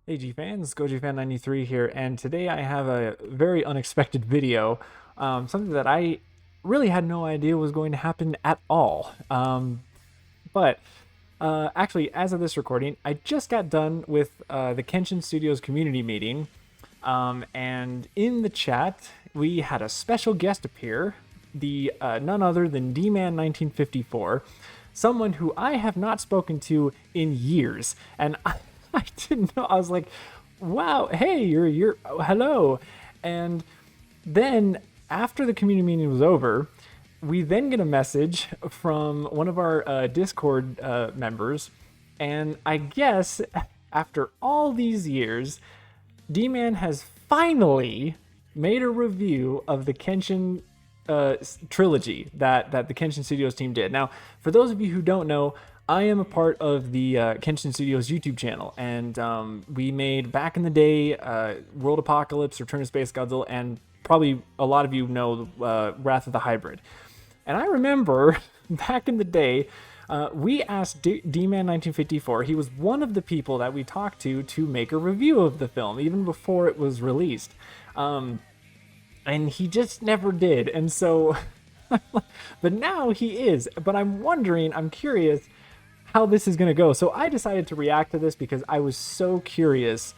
Hey G fans, Dman1954's here, and today I have a very unexpected video, something that I really had no idea was going to happen at all. But actually, as of this recording, I just got done with the Kenshin Studios community meeting, and in the chat we had a special guest appear, the none other than Dman1954, someone who I have not spoken to in years, and I didn't know. I was like, "Wow, hey, you're hello," and then after the community meeting was over, we then get a message from one of our Discord members, and I guess after all these years, D-Man has finally made a review of the Kenshin trilogy that the Kenshin Studios team did. Now, for those of you who don't know, I am a part of the Kenshin Studios YouTube channel, and we made back in the day World Apocalypse, Return to Space Godzilla, and probably a lot of you know Wrath of the Hybrid. And I remember back in the day, we asked D-Man1954, he was one of the people that we talked to make a review of the film, even before it was released. And he just never did. And so, but now he is. But I'm curious how this is going to go. So I decided to react to this because I was so curious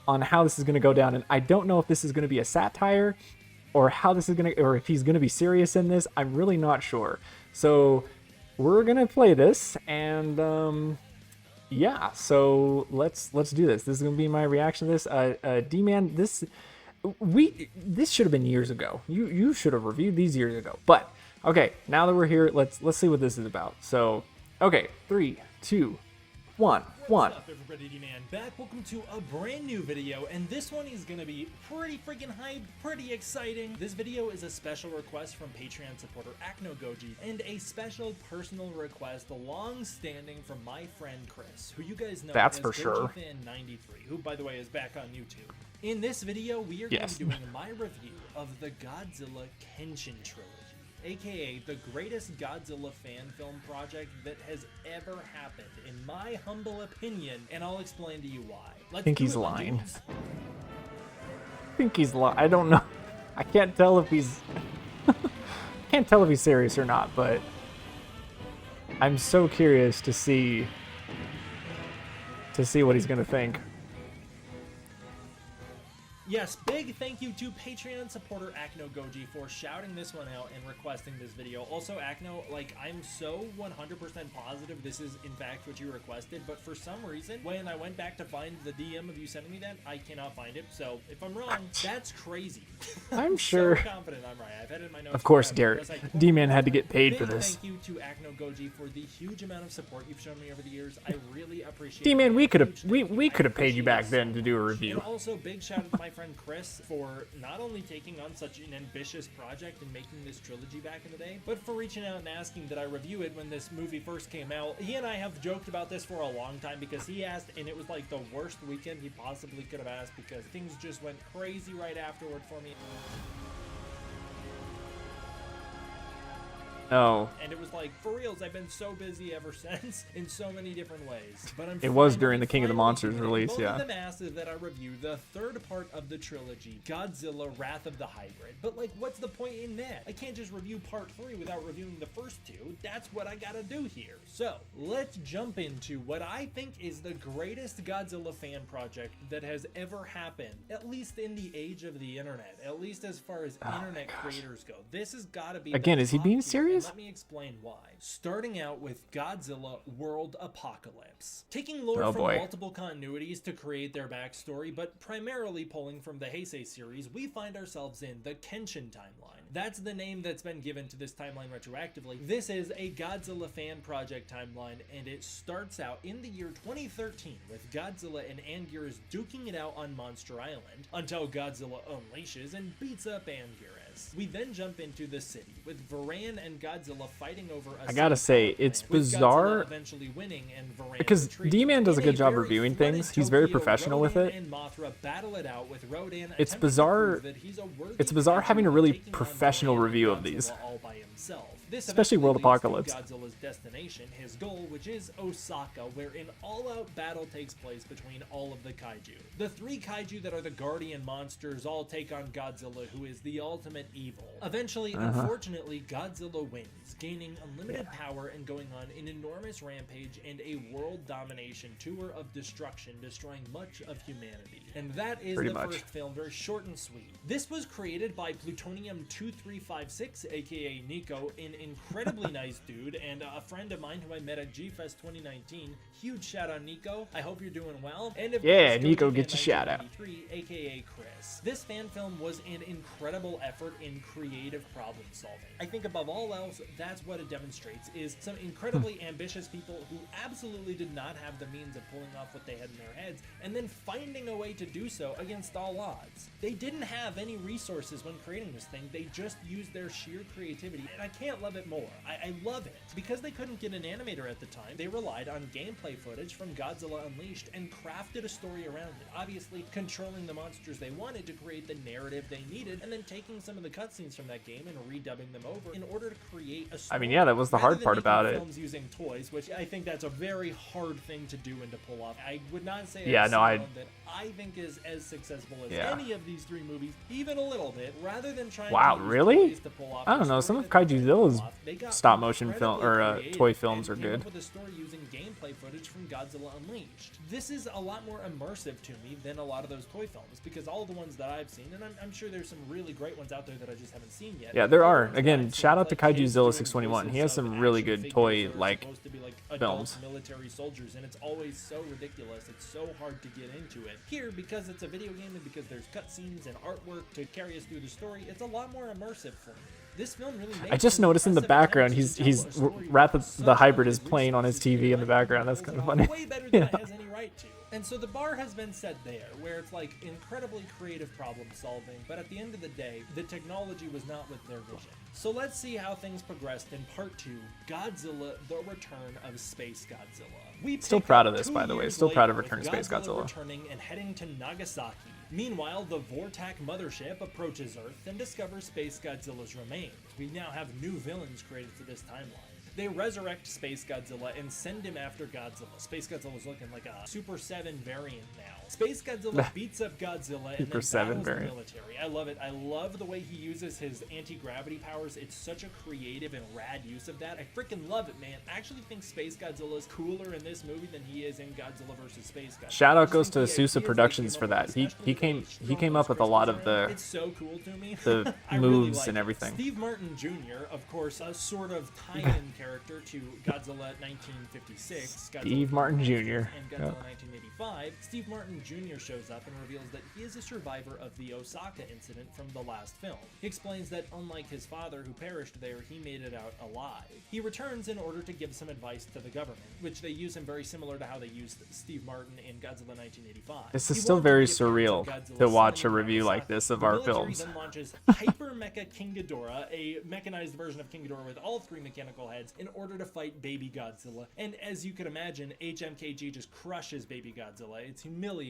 on how this is going to go down. And I don't know if this is going to be a satire or how this is going to, or if he's going to be serious in this. I'm really not sure. So we're going to play this, and yeah, so let's do this. This is going to be my reaction to this. D-Man, this should have been years ago. You should have reviewed these years ago. But okay, now that we're here, let's see what this is about. So, okay, 3, 2, 1. What's up, everybody? D-Man back. Welcome to a brand new video, and this one is gonna be pretty freaking hype, pretty exciting. This video is a special request from Patreon supporter Acnogoji, and a special personal request, long-standing from my friend Chris, who you guys know That's as for sure. Godzilla-fan-93, who, by the way, is back on YouTube. In this video, we are going to be doing my review of the Godzilla Kenshin Trilogy, aka the greatest Godzilla fan film project that has ever happened, in my humble opinion, and I'll explain to you why. I think he's lying. I don't know. I can't tell if he's can't tell if he's serious or not, but I'm so curious to see what he's gonna think. Yes, big thank you to Patreon supporter Acnogoji for shouting this one out and requesting this video. Also, Acno, like, I'm so 100% positive this is in fact what you requested, but for some reason, when I went back to find the DM of you sending me that, I cannot find it. So if I'm wrong, that's crazy. I'm sure. So confident I'm right. I've had it in my notes. Of course, forever, Garrett. D-Man had to get paid for this. Thank you to Acnogoji for the huge amount of support you've shown me over the years. I really appreciate it. D-Man, we could have paid you back then to do a review. And also, big shout out to my friend Chris for not only taking on such an ambitious project and making this trilogy back in the day, but for reaching out and asking that I review it when this movie first came out. He and I have joked about this for a long time because he asked, and it was like the worst weekend he possibly could have asked because things just went crazy right afterward for me. Oh. And it was like, for reals, I've been so busy ever since in so many different ways. But It was during the King of the Monsters release, yeah. The massive that I review the third part of the trilogy, Godzilla Wrath of the Hybrid. But like, what's the point in that? I can't just review part 3 without reviewing the first 2. That's what I gotta do here. So, let's jump into what I think is the greatest Godzilla fan project that has ever happened, at least in the age of the internet, at least as far as internet creators go. This has gotta be Again, the is he top being tier. serious? Let me explain why. Starting out with Godzilla World Apocalypse. Taking lore from multiple continuities to create their backstory, but primarily pulling from the Heisei series, we find ourselves in the Kenshin timeline. That's the name that's been given to this timeline retroactively. This is a Godzilla fan project timeline, and it starts out in the year 2013 with Godzilla and Anguirus duking it out on Monster Island until Godzilla unleashes and beats up Anguirus. We then jump into the city with Varan and Godzilla fighting over a I gotta say, it's bizarre eventually winning and Varan because D-Man does a good job very reviewing flooded things. He's very Tokyo, professional with Rodan it. and Mothra battle it out with Rodan It's attempting to bizarre. prove that he's a worthy It's bizarre having a Godzilla really taking on professional Varan and review of Godzilla these. all by himself. This especially World leads to Apocalypse. Godzilla's destination, his goal, which is Osaka, where an all-out battle takes place between all of the kaiju. The 3 kaiju that are the guardian monsters all take on Godzilla, who is the ultimate evil. Eventually, unfortunately, Godzilla wins, gaining unlimited power and going on an enormous rampage and a world domination tour of destruction, destroying much of humanity. And that is first film, very short and sweet. This was created by Plutonium2356, aka Nico, an incredibly nice dude and a friend of mine who I met at G-Fest 2019. Huge shout out, Nico. I hope you're doing well. And of course, Nico, get your shout out. Aka Chris. This fan film was an incredible effort in creative problem solving. I think above all else, that's what it demonstrates, is some incredibly ambitious people who absolutely did not have the means of pulling off what they had in their heads, and then finding a way to do so against all odds. They didn't have any resources when creating this thing, they just used their sheer creativity, and I can't love it more. I love it. Because they couldn't get an animator at the time, they relied on gameplay footage from Godzilla Unleashed and crafted a story around it, obviously controlling the monsters they wanted to create the narrative they needed, and then taking some of the cutscenes from that game and redubbing them over in order to create a story. I mean, yeah, that was the hard part about it. Films using toys, which I think that's a very hard thing to do and to pull off. I would not say that I think is as successful as any of these 3 movies, even a little bit, rather than trying to pull off. I don't know, some of Kaijuzilla's stop motion film or toy films are good. With a story using gameplay footage from Godzilla Unleashed. This is a lot more immersive to me than a lot of those toy films, because all the ones that I've seen, and I'm sure there's some really great ones out there that I just haven't seen yet. Yeah, there are. Again, shout out to Kaijuzilla621. He has some really good toy films. Military soldiers, and it's always so ridiculous. It's so hard to get into it. Here, because it's a video game and because there's cutscenes and artwork to carry us through the story, it's a lot more immersive for me. This film really makes I just noticed in the background he's Wrath the Hybrid is playing on his TV in the background. That's kind of funny. Way better than it has any right to. And so the bar has been set there, where it's like incredibly creative problem solving, but at the end of the day, the technology was not with their vision. So let's see how things progressed in part 2, Godzilla: The Return of Space Godzilla. Still proud of this, by the way. Still proud of Return of Space Godzilla. Returning and heading to Nagasaki. Meanwhile, the Vortak mothership approaches Earth and discovers Space Godzilla's remains. We now have new villains created for this timeline. They resurrect Space Godzilla and send him after Godzilla. Space Godzilla's looking like a Super 7 variant now. Space Godzilla beats up Godzilla and then battles the military. I love it. I love the way he uses his anti-gravity powers. It's such a creative and rad use of that. I freaking love it, man. I actually think Space Godzilla is cooler in this movie than he is in Godzilla vs. Space Godzilla. Shout out goes to Sousa Productions for that. He came up with a lot of the it's so cool to me. The moves really and everything. Steve Martin Jr., of course, a sort of tie-in character to Godzilla 1956. Steve Martin Jr. And Godzilla 1985. Steve Martin Jr. shows up and reveals that he is a survivor of the Osaka incident from the last film. He explains that unlike his father who perished there, he made it out alive. He returns in order to give some advice to the government, which they use him very similar to how they used Steve Martin in Godzilla 1985. This is still very surreal to watch a review like this of our films. Then launches Hyper Mecha King Ghidorah, a mechanized version of King Ghidorah with all 3 mechanical heads, in order to fight Baby Godzilla. And as you could imagine, HMKG just crushes Baby Godzilla. It's humiliating.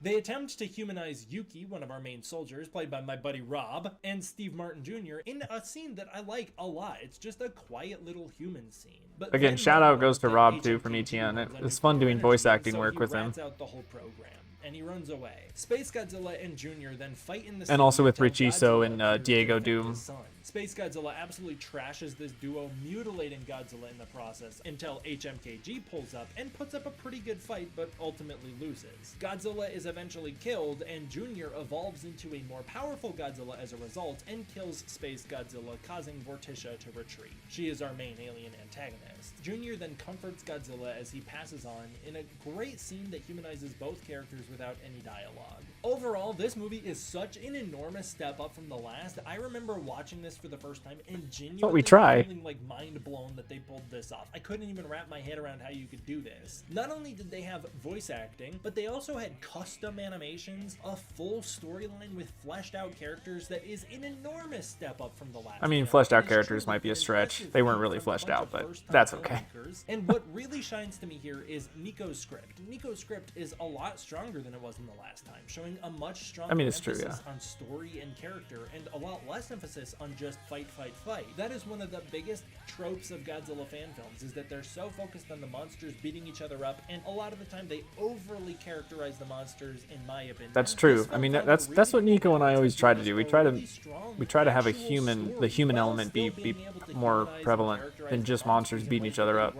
They attempt to humanize Yuki, one of our main soldiers, played by my buddy Rob, and Steve Martin Jr. in a scene that I like a lot. It's just a quiet little human scene. But again, shout out goes to Rob too from ETN. It's fun doing voice acting work with him. Out the whole program, and he runs away. Space Godzilla and Jr. then fight in the and also with Richiso and Diego Doom. Space Godzilla absolutely trashes this duo, mutilating Godzilla in the process, until HMKG pulls up and puts up a pretty good fight, but ultimately loses. Godzilla is eventually killed, and Jr. evolves into a more powerful Godzilla as a result, and kills Space Godzilla, causing Vorticia to retreat. She is our main alien antagonist. Jr. then comforts Godzilla as he passes on, in a great scene that humanizes both characters without any dialogue. Overall, this movie is such an enormous step up from the last. I remember watching this for the first time and genuinely feeling like mind blown that they pulled this off. I couldn't even wrap my head around how you could do this. Not only did they have voice acting, but they also had custom animations, a full storyline with fleshed out characters that is an enormous step up from the last. I mean, fleshed out characters might be a stretch. They weren't really fleshed out, but that's okay. And what really shines to me here is Nico's script. Nico's script is a lot stronger stronger than it was in the last time, showing a much stronger emphasis on story and character, and a lot less emphasis on just fight, fight, fight. That is one of the biggest tropes of Godzilla fan films, is that they're so focused on the monsters beating each other up, and a lot of the time they overly characterize the monsters, in my opinion. That's true. I mean, that's what Nico and I always try to do. We try to have the human element be more prevalent than just monsters beating each other up.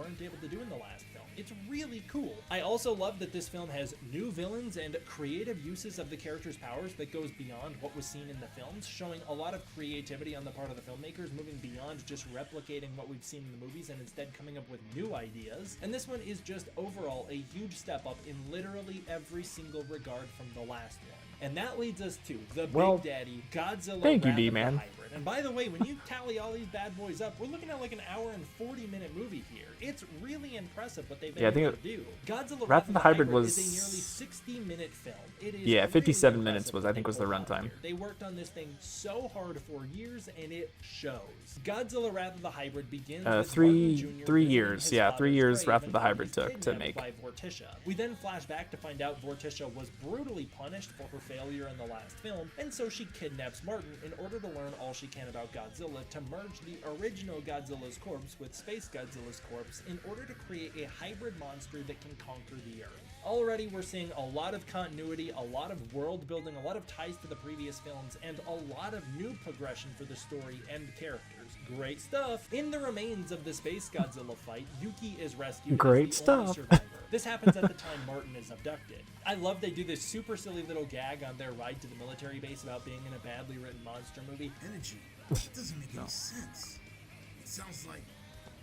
It's really cool. I also love that this film has new villains and creative uses of the characters' powers that goes beyond what was seen in the films, showing a lot of creativity on the part of the filmmakers, moving beyond just replicating what we've seen in the movies and instead coming up with new ideas. And this one is just overall a huge step up in literally every single regard from the last one. And that leads us to the Big Daddy, Godzilla. Thank you, D-Man. And by the way, when you tally all these bad boys up, we're looking at like an hour and 40-minute movie here. It's really impressive what they've been able to do. Godzilla Wrath of the Hybrid was a nearly 60-minute film. It is 57 really minutes was, I think, was the runtime. They worked on this thing so hard for years, and it shows. Godzilla Wrath of the Hybrid begins with 3 years. Yeah, 3 years Wrath of the Hybrid took to make. By Vorticia. We then flash back to find out Vorticia was brutally punished for her failure in the last film, and so she kidnaps Martin in order to learn all she can about Godzilla, to merge the original Godzilla's corpse with Space Godzilla's corpse in order to create a hybrid monster that can conquer the Earth. Already we're seeing a lot of continuity, a lot of world building, a lot of ties to the previous films, and a lot of new progression for the story and characters. Great stuff! In the remains of the Space Godzilla fight, Yuki is rescued as the only survivor. This happens at the time Martin is abducted. I love they do this super silly little gag on their ride to the military base about being in a badly written monster movie. Energy. It doesn't make any sense. It sounds like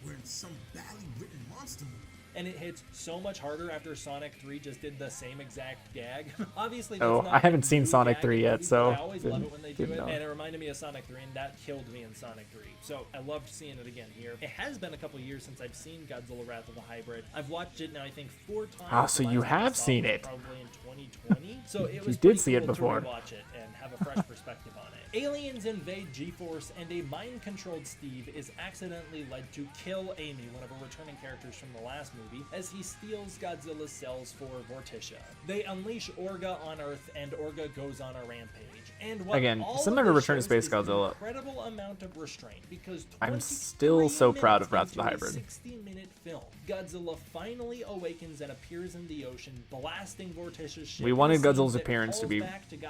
we're in some badly written monster movie. And it hits so much harder after Sonic 3 just did the same exact gag. Obviously, I haven't seen Sonic 3 yet, so I always love it when they do it, and it reminded me of Sonic 3, and that killed me in Sonic 3. So I loved seeing it again here. It has been a couple years since I've seen Godzilla Wrath of the Hybrid. I've watched it now, I think, 4 times. Ah, so you have seen it. Probably in 2020. So it was you did see it before. To rewatch it and have a fresh perspective on it. Aliens invade G-Force, and a mind-controlled Steve is accidentally led to kill Amy, one of our returning characters from the last movie, as he steals Godzilla's cells for Vorticia. They unleash Orga on Earth, and Orga goes on a rampage. And what again, similar to Return to Space Godzilla, incredible amount of restraint, because I'm still so proud of Wrath of the Hybrid. 60-minute film, Godzilla finally awakens and appears in the ocean, blasting Vorticia's ship. We wanted Godzilla's appearance to be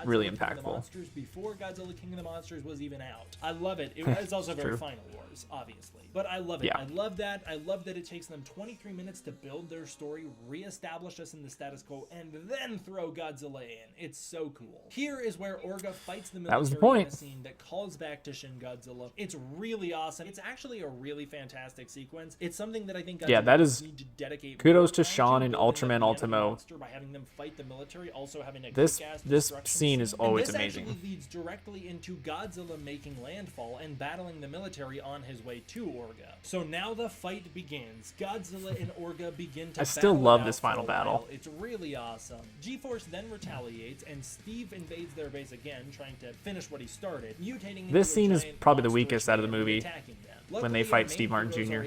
really impactful. Before Godzilla King of the Monsters was even out. I love it. It's also very Final Wars, obviously. But I love it. Yeah. I love that. I love that it takes them 23 minutes to build their story, reestablish us in the status quo, and then throw Godzilla in. It's so cool. Here is where Orga fights the military that was the point. in a scene that calls back to Shin Godzilla. It's really awesome. It's actually a really fantastic sequence. It's something that I think Godzilla that is need to dedicate kudos to Sean and Ultraman Ultimo. By having them fight the military, also having a this scene is always amazing. This actually leads directly into Godzilla making landfall and battling the military on his way to Orga. So now the fight begins. Godzilla and Orga begin to I still love this final battle. It's really awesome. G-Force then retaliates, and Steve invades their base again, trying to finish what he started, mutating this scene is probably the weakest out of the movie. When they fight Steve Martin Jr.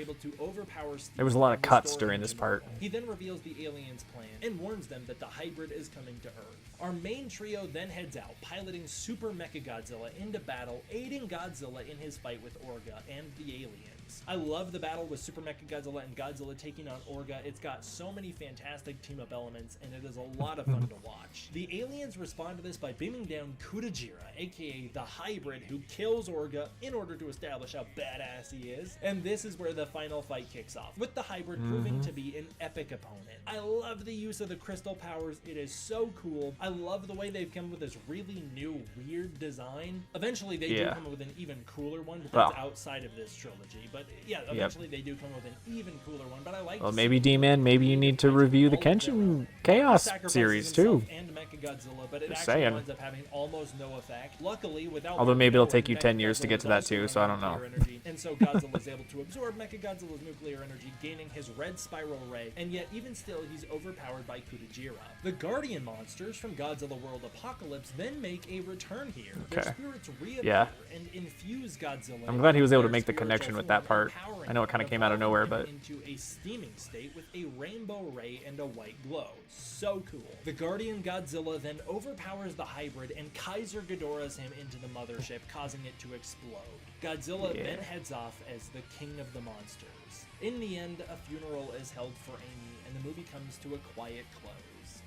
There was a lot of cuts during this part. He then reveals the aliens' plan and warns them that the hybrid is coming to Earth. Our main trio then heads out, piloting Super Mechagodzilla into battle, aiding Godzilla in his fight with Orga and the aliens. I love the battle with Super Mechagodzilla and Godzilla taking on Orga. It's got so many fantastic team-up elements, and it is a lot of fun to watch. The aliens respond to this by beaming down Kudajira, aka the hybrid who kills Orga in order to establish how badass he is. And this is where the final fight kicks off, with the hybrid proving to be an epic opponent. I love the use of the crystal powers. It is so cool. I love the way they've come up with this really new, weird design. Eventually, they do come up with an even cooler one, but that's outside of this trilogy. But yeah, eventually they do come up with an even cooler one. But I like. Well, maybe D-Man, maybe you need to review the Kenshin Chaos series too. And Mechagodzilla, but it Just actually saying. winds up having almost no effect. Luckily, without. Although maybe it'll take you 10 years to get to that too, so I don't know. And so Godzilla is able to absorb Mechagodzilla's nuclear energy, gaining his red spiral ray, and yet even still he's overpowered by Kudajira. The Guardian monsters from Godzilla World Apocalypse then make a return here. Their spirits reappear and infuse Godzilla. I'm glad he was able to make the connection with that that part. I know it kind of came out of nowhere, but into a steaming state with a rainbow ray and a white glow. So cool. The Guardian Godzilla then overpowers the hybrid and Kaiser Ghidorahs him into the mothership, causing it to explode. Godzilla then heads off as the king of the monsters. In the end, a funeral is held for Amy, and the movie comes to a quiet close.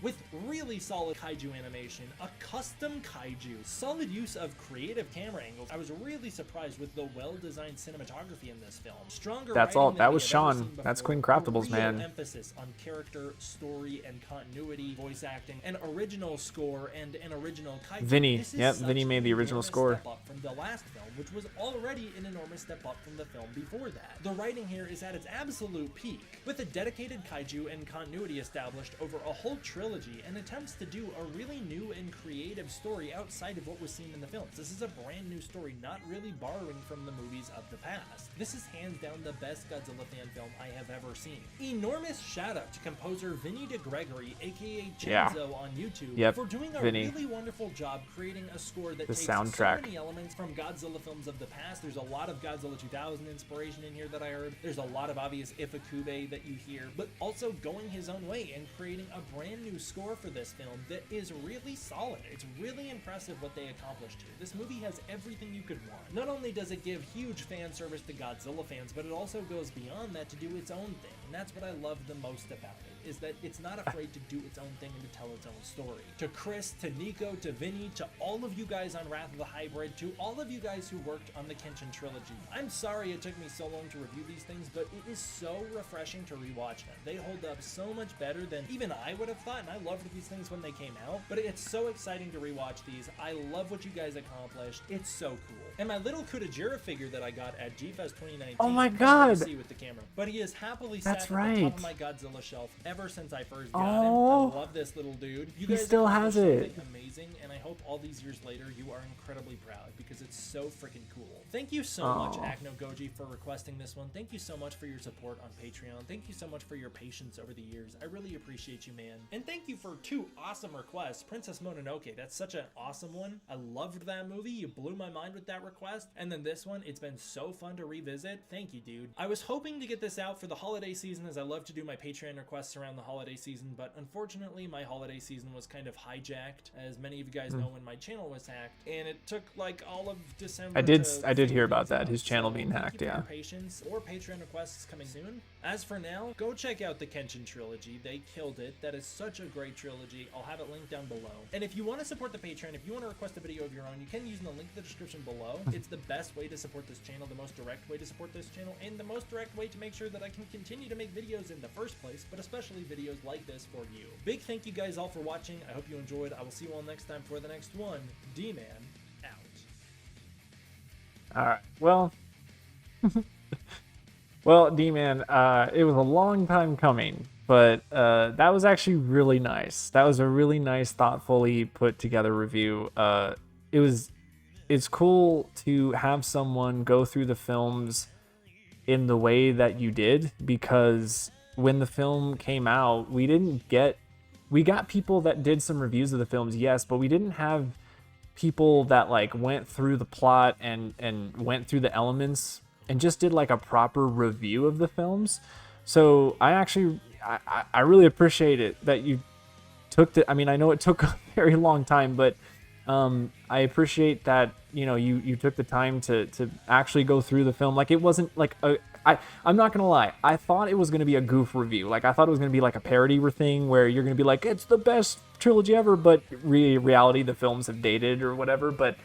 With really solid kaiju animation, a custom kaiju, solid use of creative camera angles, I was really surprised with the well-designed cinematography in this film. Stronger that's all. writing That than was we have ever Sean. seen That's before, Queen Craftables, real man. emphasis on character, story, and continuity, voice acting, an original score, and an original kaiju. Vinny. This is Yep, such Vinny made the an original enormous score. step up from the last film, which was already an enormous step up from the film before that. The writing here is at its absolute peak, with a dedicated kaiju and continuity established over a whole trilogy, and attempts to do a really new and creative story outside of what was seen in the films. This is a brand new story, not really borrowing from the movies of the past. This is hands down the best Godzilla fan film I have ever seen. Enormous shout out to composer Vinny DeGregory, aka Chenzo on YouTube, for doing a really wonderful job creating a score that takes so many elements from Godzilla films of the past. There's a lot of Godzilla 2000 inspiration in here that I heard. There's a lot of obvious Ifukube that you hear, but also going his own way and creating a brand new score for this film that is really solid. It's really impressive what they accomplished here. This movie has everything you could want. Not only does it give huge fan service to Godzilla fans, but it also goes beyond that to do its own thing. And that's what I love the most about it, is that it's not afraid to do its own thing and to tell its own story. To Chris, to Nico, to Vinny, to all of you guys on Wrath of the Hybrid, to all of you guys who worked on the Kenshin Trilogy. I'm sorry it took me so long to review these things, but it is so refreshing to rewatch them. They hold up so much better than even I would have thought, and I loved these things when they came out, but it's so exciting to rewatch these. I love what you guys accomplished. It's so cool. And my little Kudajira figure that I got at G-Fest 2019. Oh my god! See with the camera, but he is happily sat That's at right. the top of my Godzilla shelf ever since I first got him. I love this little dude. You guys still has it. Amazing, and I hope all these years later you are incredibly proud because it's so freaking cool. Thank you so much, Acno Goji, for requesting this one. Thank you so much for your support on Patreon. Thank you so much for your patience over the years. I really appreciate you, man. And thank you for 2 awesome requests. Princess Mononoke, that's such an awesome one. I loved that movie. You blew my mind with that request. And then this one, it's been so fun to revisit. Thank you, dude. I was hoping to get this out for the holiday season, as I love to do my Patreon requests around the holiday season, but unfortunately my holiday season was kind of hijacked, as many of you guys know, when my channel was hacked, and it took like all of December. I did hear about that, his channel being hacked. Yeah. Patience, or Patreon requests coming soon. As for now, go check out the Kenshin Trilogy. They killed it. That is such a great trilogy. I'll have it linked down below. And if you want to support the Patreon, if you want to request a video of your own, you can use the link in the description below. It's the best way to support this channel, the most direct way to support this channel, and the most direct way to make sure that I can continue to make videos in the first place, but especially videos like this for you. Big thank you guys all for watching. I hope you enjoyed. I will see you all next time for the next one. D-Man out. Alright, well... Well, D-Man, it was a long time coming, but that was actually really nice. That was a really nice, thoughtfully put together review. It's cool to have someone go through the films in the way that you did, because when the film came out, we got people that did some reviews of the films, yes, but we didn't have people that like went through the plot and went through the elements and just did like a proper review of the films. So I really appreciate it that you took I mean, I know it took a very long time, but I appreciate that, you know, you took the time to actually go through the film. Like, it wasn't like I'm not gonna lie, I thought it was gonna be a goof review. Like, I thought it was gonna be like a parody thing where you're gonna be like, it's the best trilogy ever, but reality, the films have dated or whatever. But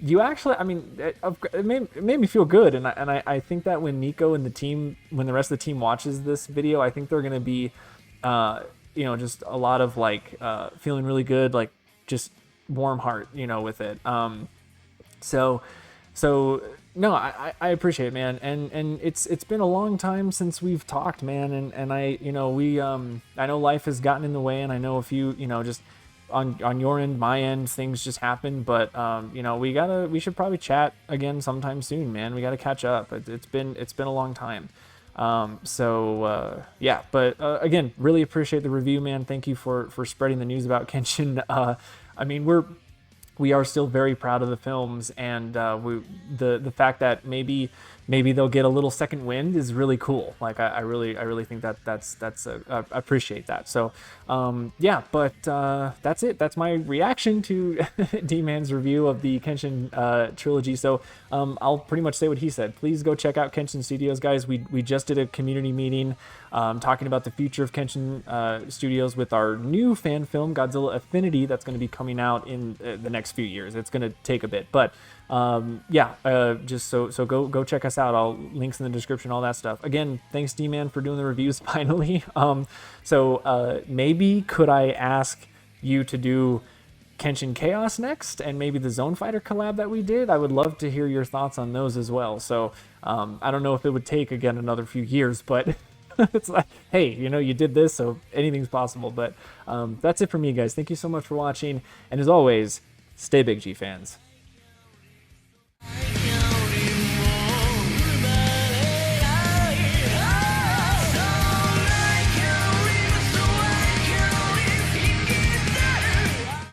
you actually, I mean, it made me feel good, and I think that when Nico and the team, when the rest of the team watches this video, I think they're gonna be, you know, just a lot of like feeling really good, like just warm heart, you know, with it. So no, I appreciate it, man, and it's been a long time since we've talked, man, and I, you know, I know life has gotten in the way, and I know a few, you know, just on your end, my end, things just happen, but you know, we should probably chat again sometime soon, man. We gotta catch up. It's been a long time. Yeah, but again, really appreciate the review, man. Thank you for spreading the news about Kenshin. I mean, we are still very proud of the films, and the fact that maybe they'll get a little second wind is really cool. Like I really think that's I appreciate that. So yeah, but that's it. That's my reaction to D-Man's review of the Kenshin trilogy. So I'll pretty much say what he said. Please go check out Kenshin Studios, guys. We just did a community meeting talking about the future of Kenshin Studios with our new fan film Godzilla Affinity that's going to be coming out in the next few years. It's going to take a bit, but yeah, just so go check us out. I'll links in the description, all that stuff. Again, thanks D-Man for doing the reviews finally. So maybe could I ask you to do Kenshin Chaos next, and maybe the Zone Fighter collab that we did? I would love to hear your thoughts on those as well. So I don't know if it would take again another few years, but it's like, hey, you know, you did this, so anything's possible. But that's it for me, guys. Thank you so much for watching, and as always, stay big, G fans.